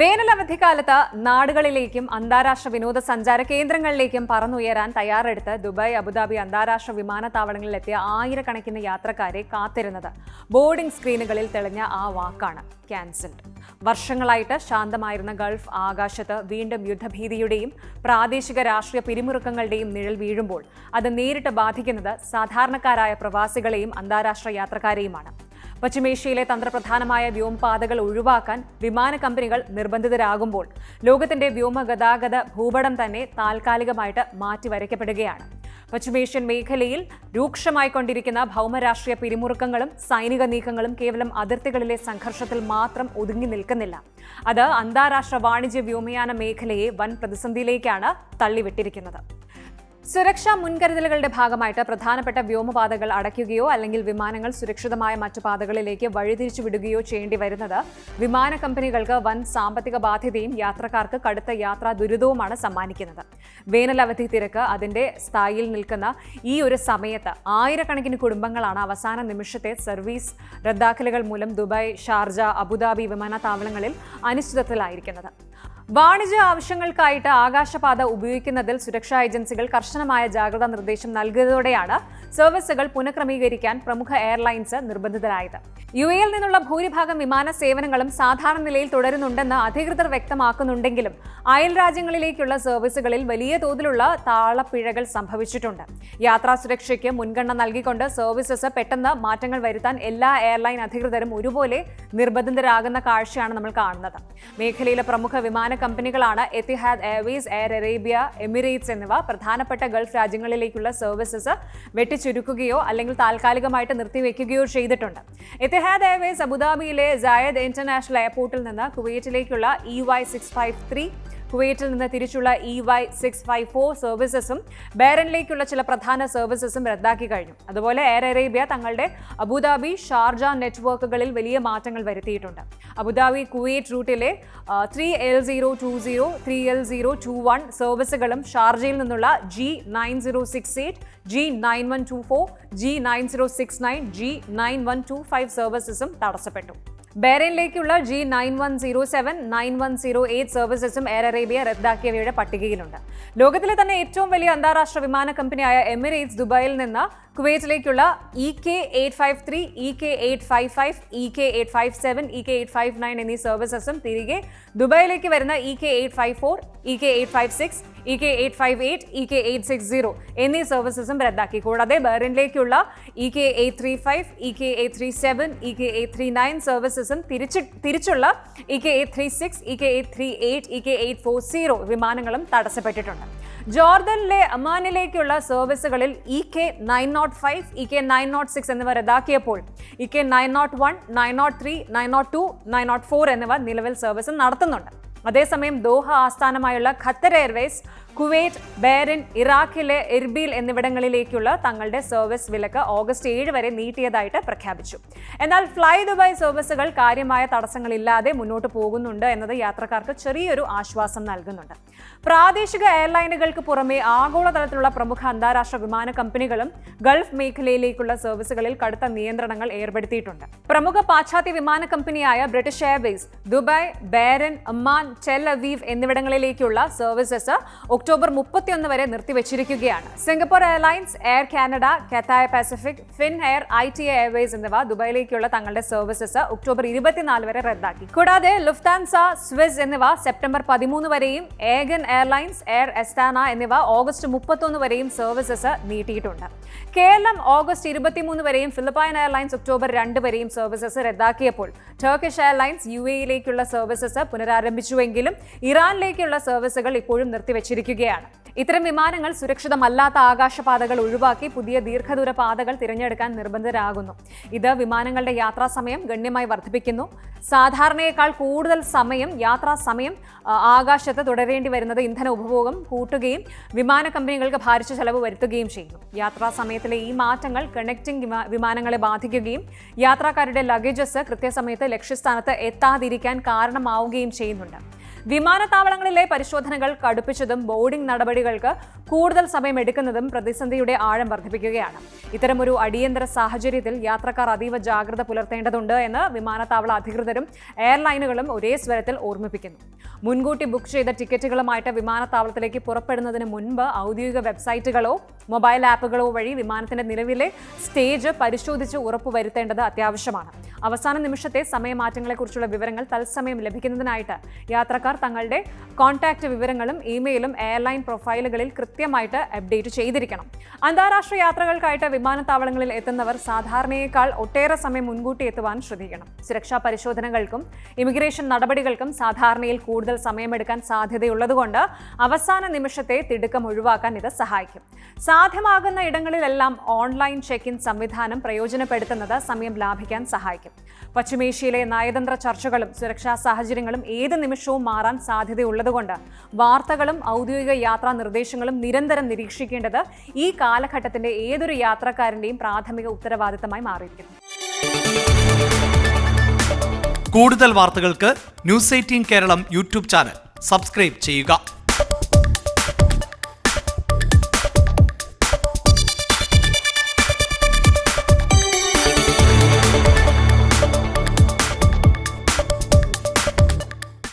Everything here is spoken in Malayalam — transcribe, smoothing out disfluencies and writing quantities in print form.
വേനലവധിക്കാലത്ത് നാടുകളിലേക്കും അന്താരാഷ്ട്ര വിനോദസഞ്ചാര കേന്ദ്രങ്ങളിലേക്കും പറന്നുയരാൻ തയ്യാറെടുത്ത് ദുബായ്, അബുദാബി അന്താരാഷ്ട്ര വിമാനത്താവളങ്ങളിലെത്തിയ ആയിരക്കണക്കിന് യാത്രക്കാരെ കാത്തിരുന്നത് ബോർഡിംഗ് സ്ക്രീനുകളിൽ തെളിഞ്ഞ ആ വാക്കാണ്: ക്യാൻസൽഡ്. വർഷങ്ങളായിട്ട് ശാന്തമായിരുന്ന ഗൾഫ് ആകാശത്ത് വീണ്ടും യുദ്ധഭീതിയുടെയും പ്രാദേശിക രാഷ്ട്രീയ പിരിമുറുക്കങ്ങളുടെയും നിഴൽ വീഴുമ്പോൾ അത് നേരിട്ട് ബാധിക്കുന്നത് സാധാരണക്കാരായ പ്രവാസികളെയും അന്താരാഷ്ട്ര യാത്രക്കാരെയുമാണ്. പശ്ചിമേഷ്യയിലെ തന്ത്രപ്രധാനമായ വ്യോമപാതകൾ ഒഴിവാക്കാൻ വിമാന കമ്പനികൾ നിർബന്ധിതരാകുമ്പോൾ ലോകത്തിന്റെ വ്യോമഗതാഗത ഭൂപടം തന്നെ താൽക്കാലികമായിട്ട് മാറ്റിവരയ്ക്കപ്പെടുകയാണ്. പശ്ചിമേഷ്യൻ മേഖലയിൽ രൂക്ഷമായിക്കൊണ്ടിരിക്കുന്ന ഭൗമരാഷ്ട്രീയ പിരിമുറുക്കങ്ങളും സൈനിക നീക്കങ്ങളും കേവലം അതിർത്തികളിലെ സംഘർഷത്തിൽ മാത്രം ഒതുങ്ങി നിൽക്കുന്നില്ല. അത് അന്താരാഷ്ട്ര വാണിജ്യ വ്യോമയാന മേഖലയെ വൻ പ്രതിസന്ധിയിലേക്കാണ് തള്ളിവിട്ടിരിക്കുന്നത്. സുരക്ഷാ മുൻകരുതലുകളുടെ ഭാഗമായിട്ട് പ്രധാനപ്പെട്ട വ്യോമപാതകൾ അടയ്ക്കുകയോ അല്ലെങ്കിൽ വിമാനങ്ങൾ സുരക്ഷിതമായ മറ്റു പാതകളിലേക്ക് വഴിതിരിച്ചു വിടുകയോ ചെയ്യേണ്ടി വരുന്നത് വിമാന കമ്പനികൾക്ക് വൻ സാമ്പത്തിക ബാധ്യതയും യാത്രക്കാർക്ക് കടുത്ത യാത്രാ ദുരിതവുമാണ് സമ്മാനിക്കുന്നത്. വേനലവധി തിരക്ക് അതിന്റെ സ്ഥായിയിൽ നിൽക്കുന്ന ഈ ഒരു സമയത്ത് ആയിരക്കണക്കിന് കുടുംബങ്ങളാണ് അവസാന നിമിഷത്തെ സർവീസ് റദ്ദാക്കലുകൾ മൂലം ദുബായ്, ഷാർജ, അബുദാബി വിമാനത്താവളങ്ങളിൽ അനിശ്ചിതത്വത്തിലായിരിക്കുന്നത്. വാണിജ്യ ആവശ്യങ്ങൾക്കായിട്ട് ആകാശപാത ഉപയോഗിക്കുന്നതിൽ സുരക്ഷാ ഏജൻസികൾ കർശനമായ ജാഗ്രതാ നിർദ്ദേശം നൽകിയതോടെയാണ് സർവീസുകൾ പുനഃക്രമീകരിക്കാൻ പ്രമുഖ എയർലൈൻസ് നിർബന്ധിതരായത്. യുഎഇയിൽ നിന്നുള്ള ഭൂരിഭാഗം വിമാന സേവനങ്ങളും സാധാരണ നിലയിൽ തുടരുന്നുണ്ടെന്ന് അധികൃതർ വ്യക്തമാക്കുന്നുണ്ടെങ്കിലും അയൽ രാജ്യങ്ങളിലേക്കുള്ള സർവീസുകളിൽ വലിയ തോതിലുള്ള താളപ്പിഴകൾ സംഭവിച്ചിട്ടുണ്ട്. യാത്രാ സുരക്ഷയ്ക്ക് മുൻഗണന നൽകിക്കൊണ്ട് സർവീസസ് പെട്ടെന്ന് മാറ്റങ്ങൾ വരുത്താൻ എല്ലാ എയർലൈൻ അധികൃതരും ഒരുപോലെ നിർബന്ധിതരാകുന്ന കാഴ്ചയാണ് നമ്മൾ കാണുന്നത്. മേഖലയിലെ പ്രമുഖ വിമാന കമ്പനികളാണ് Etihad Airways, air Arabia, Emirates എന്നിവ. പ്രധാനപ്പെട്ട ഗൾഫ് രാജ്യങ്ങളിലേക്കുള്ള സർവീസസ് വെട്ടിച്ചുരുക്കുകയോ അല്ലെങ്കിൽ താൽക്കാലികമായിട്ട് നിർത്തിവെക്കുകയോ ചെയ്തിട്ടുണ്ട്. എത്തിഹാദ് എയർവേസ് അബുദാബിയിലെ സായദ് ഇന്റർനാഷണൽ എയർപോർട്ടിൽ നിന്ന് കുവൈറ്റിലേക്കുള്ള EY653, കുവൈറ്റിൽ നിന്ന് തിരിച്ചുള്ള EY654 സർവീസസും ബഹ്റൈനിലേക്കുള്ള ചില പ്രധാന സർവീസസും റദ്ദാക്കി കഴിഞ്ഞു. അതുപോലെ എയർ അറേബ്യ തങ്ങളുടെ അബുദാബി, ഷാർജ നെറ്റ്വർക്കുകളിൽ വലിയ മാറ്റങ്ങൾ വരുത്തിയിട്ടുണ്ട്. അബുദാബി കുവൈറ്റ് റൂട്ടിലെ 3L020, 3L021 സർവീസുകളും ഷാർജയിൽ നിന്നുള്ള G9068, G9124, G9069, G9125 സർവീസസും തടസ്സപ്പെട്ടു. ബഹ്റൈനിലേക്കുള്ള G9107, 9108 സർവീസസും എയർ അറേബ്യ റദ്ദാക്കിയവയുടെ പട്ടികയിലുണ്ട്. ലോകത്തിലെ തന്നെ ഏറ്റവും വലിയ അന്താരാഷ്ട്ര വിമാന കമ്പനിയായ എമിറേറ്റ്സ് ദുബായിൽ നിന്ന് കുവൈറ്റിലേക്കുള്ള EK853, EK855, EK857, EK859 എന്നീ സർവീസസും തിരികെ ദുബായിലേക്ക് വരുന്ന EK854, EK856, EK858, EK860 എന്നീ സർവീസസും റദ്ദാക്കി. കൂടാതെ ബഹ്റൈനിലേക്കുള്ള EK835, EK837, EK839 സർവീസസും തിരിച്ചുള്ള EK836, EK838, EK840 വിമാനങ്ങളും തടസ്സപ്പെട്ടിട്ടുണ്ട്. ജോർദനിലെ അമാനിലേക്കുള്ള സർവീസുകളിൽ EK905, EK906 എന്നിവ റദ്ദാക്കിയപ്പോൾ EK901, 903, 902, 904 എന്നിവ നിലവിൽ സർവീസ് നടത്തുന്നുണ്ട്. അതേസമയം ദോഹ ആസ്ഥാനമായുള്ള ഖത്തർ എയർവേസ് കുവൈറ്റ്, ബഹ്റൈൻ, ഇറാഖിലെ ഇർബിൽ എന്നിവിടങ്ങളിലേക്കുള്ള തങ്ങളുടെ സർവീസ് വിലക്ക് ഓഗസ്റ്റ് 7 വരെ നീട്ടിയതായിട്ട് പ്രഖ്യാപിച്ചു. എന്നാൽ ഫ്ലൈ ദുബായ് സർവീസുകൾ കാര്യമായ തടസ്സങ്ങളില്ലാതെ മുന്നോട്ട് പോകുന്നുണ്ട് എന്നത് യാത്രക്കാർക്ക് ചെറിയൊരു ആശ്വാസം നൽകുന്നുണ്ട്. പ്രാദേശിക എയർലൈനുകൾക്ക് പുറമെ ആഗോളതലത്തിലുള്ള പ്രമുഖ അന്താരാഷ്ട്ര വിമാന കമ്പനികളും ഗൾഫ് മേഖലയിലേക്കുള്ള സർവീസുകളിൽ കടുത്ത നിയന്ത്രണങ്ങൾ ഏർപ്പെടുത്തിയിട്ടുണ്ട്. പ്രമുഖ പാശ്ചാത്യ വിമാന കമ്പനിയായ British Airways Dubai, Bahrain, Oman, Tel Aviv എന്നിവിടങ്ങളിലേക്കുള്ള സർവീസസ് ഒക്ടോബർ 31 വരെ നിർത്തിവെച്ചിരിക്കുകയാണ്. Singapore Airlines, Air Canada, Cathay Pacific, Finnair, ITA Airways എന്നിവ ദുബായിലേക്കുള്ള തങ്ങളുടെ സർവീസസ് ഒക്ടോബർ 24 വരെ റദ്ദാക്കി. കൂടാതെ ലുഫ്താൻസ, സ്വിസ് എന്നിവ സെപ്റ്റംബർ 13 വരെയും ഏഗൻ എയർലൈൻസ്, എയർ എസ്താന എന്നിവ ഓഗസ്റ്റ് 31 വരെയും സർവീസസ് നീട്ടിയിട്ടുണ്ട്. കേരളം ഓഗസ്റ്റ് 23 വരെയും ഫിലിപ്പൈൻ എയർലൈൻസ് ഒക്ടോബർ 2 വരെയും സർവീസസ് റദ്ദാക്കിയപ്പോൾ ടർക്കിഷ് എയർലൈൻസ് UAEയിലേക്കുള്ള സർവീസസ് പുനരാരംഭിച്ചുവെങ്കിലും ഇറാനിലേക്കുള്ള സർവീസുകൾ ഇപ്പോഴും നിർത്തിവെച്ചിരിക്കുകയാണ്. ഇത്തരം വിമാനങ്ങൾ സുരക്ഷിതമല്ലാത്ത ആകാശപാതകൾ ഒഴിവാക്കി പുതിയ ദീർഘദൂര പാതകൾ തിരഞ്ഞെടുക്കാൻ നിർബന്ധിതരാകുന്നു. ഇത് വിമാനങ്ങളുടെ യാത്രാ സമയം ഗണ്യമായി വർദ്ധിപ്പിക്കുന്നു. സാധാരണയേക്കാൾ കൂടുതൽ യാത്രാ സമയം ആകാശത്ത് തുടരേണ്ടി വരുന്നത് ഇന്ധന ഉപഭോഗം കൂട്ടുകയും വിമാന കമ്പനികൾക്ക് ഭാരിച്ച ചെലവ് വരുത്തുകയും ചെയ്യുന്നു. യാത്രാ സമയത്തിലെ ഈ മാറ്റങ്ങൾ കണക്റ്റിംഗ് വിമാനങ്ങളെ ബാധിക്കുകയും യാത്രക്കാരുടെ ലഗേജസ് കൃത്യസമയത്ത് ലക്ഷ്യസ്ഥാനത്ത് എത്താതിരിക്കാൻ കാരണമാവുകയും ചെയ്യുന്നുണ്ട്. വിമാനത്താവളങ്ങളിലെ പരിശോധനകൾ കടുപ്പിച്ചതും ബോർഡിംഗ് നടപടികൾക്ക് കൂടുതൽ സമയം എടുക്കുന്നതും പ്രതിസന്ധിയുടെ ആഴം വർദ്ധിപ്പിക്കുകയാണ്. ഇത്തരമൊരു അടിയന്തര സാഹചര്യത്തിൽ യാത്രക്കാർ അതീവ ജാഗ്രത പുലർത്തേണ്ടതുണ്ട് എന്ന് വിമാനത്താവള അധികൃതരും എയർലൈനുകളും ഒരേ സ്വരത്തിൽ ഓർമ്മിപ്പിക്കുന്നു. മുൻകൂട്ടി ബുക്ക് ചെയ്ത ടിക്കറ്റുകളുമായിട്ട് വിമാനത്താവളത്തിലേക്ക് പുറപ്പെടുന്നതിന് മുൻപ് ഔദ്യോഗിക വെബ്സൈറ്റുകളോ മൊബൈൽ ആപ്പുകളോ വഴി വിമാനത്തിന്റെ നിലവിലെ സ്റ്റേജ് പരിശോധിച്ച് ഉറപ്പുവരുത്തേണ്ടത് അത്യാവശ്യമാണ്. അവസാന നിമിഷത്തെ സമയമാറ്റങ്ങളെക്കുറിച്ചുള്ള വിവരങ്ങൾ തത്സമയം ലഭിക്കുന്നതിനായിട്ട് യാത്രക്കാർ തങ്ങളുടെ കോൺടാക്റ്റ് വിവരങ്ങളും ഇമെയിലും എയർലൈൻ പ്രൊഫൈലുകളിൽ കൃത്യമായിട്ട് അപ്ഡേറ്റ് ചെയ്തിരിക്കണം. അന്താരാഷ്ട്ര യാത്രകൾക്കായിട്ട് വിമാനത്താവളങ്ങളിൽ എത്തുന്നവർ സാധാരണയേക്കാൾ ഒട്ടേറെ സമയം മുൻകൂട്ടി എത്തുവാൻ ശ്രദ്ധിക്കണം. സുരക്ഷാ പരിശോധനകൾക്കും ഇമിഗ്രേഷൻ നടപടികൾക്കും സാധാരണയിൽ കൂടുതൽ സമയമെടുക്കാൻ സാധ്യതയുള്ളതുകൊണ്ട് അവസാന നിമിഷത്തെ തിടുക്കം ഒഴിവാക്കാൻ ഇത് സഹായിക്കും. സാധ്യമാകുന്ന ഇടങ്ങളിലെല്ലാം ഓൺലൈൻ ചെക്ക് ഇൻ സംവിധാനം പ്രയോജനപ്പെടുത്തുന്നത് സമയം ലാഭിക്കാൻ സഹായിക്കും. പശ്ചിമേഷ്യയിലെ നയതന്ത്ര ചർച്ചകളും സുരക്ഷാ സാഹചര്യങ്ങളും ഏത് നിമിഷവും മാറാൻ സാധ്യതയുള്ളതുകൊണ്ട് വാർത്തകളും ഔദ്യോഗിക യാത്രാ നിർദ്ദേശങ്ങളും നിരന്തരം നിരീക്ഷിക്കേണ്ടത് ഈ കാലഘട്ടത്തിന്റെ ഏതൊരു യാത്രക്കാരന്റെയും പ്രാഥമിക ഉത്തരവാദിത്തമായി മാറിയിരിക്കുന്നു. കൂടുതൽ വാർത്തകൾക്ക് news 18 Keralam YouTube channel subscribe ചെയ്യുക.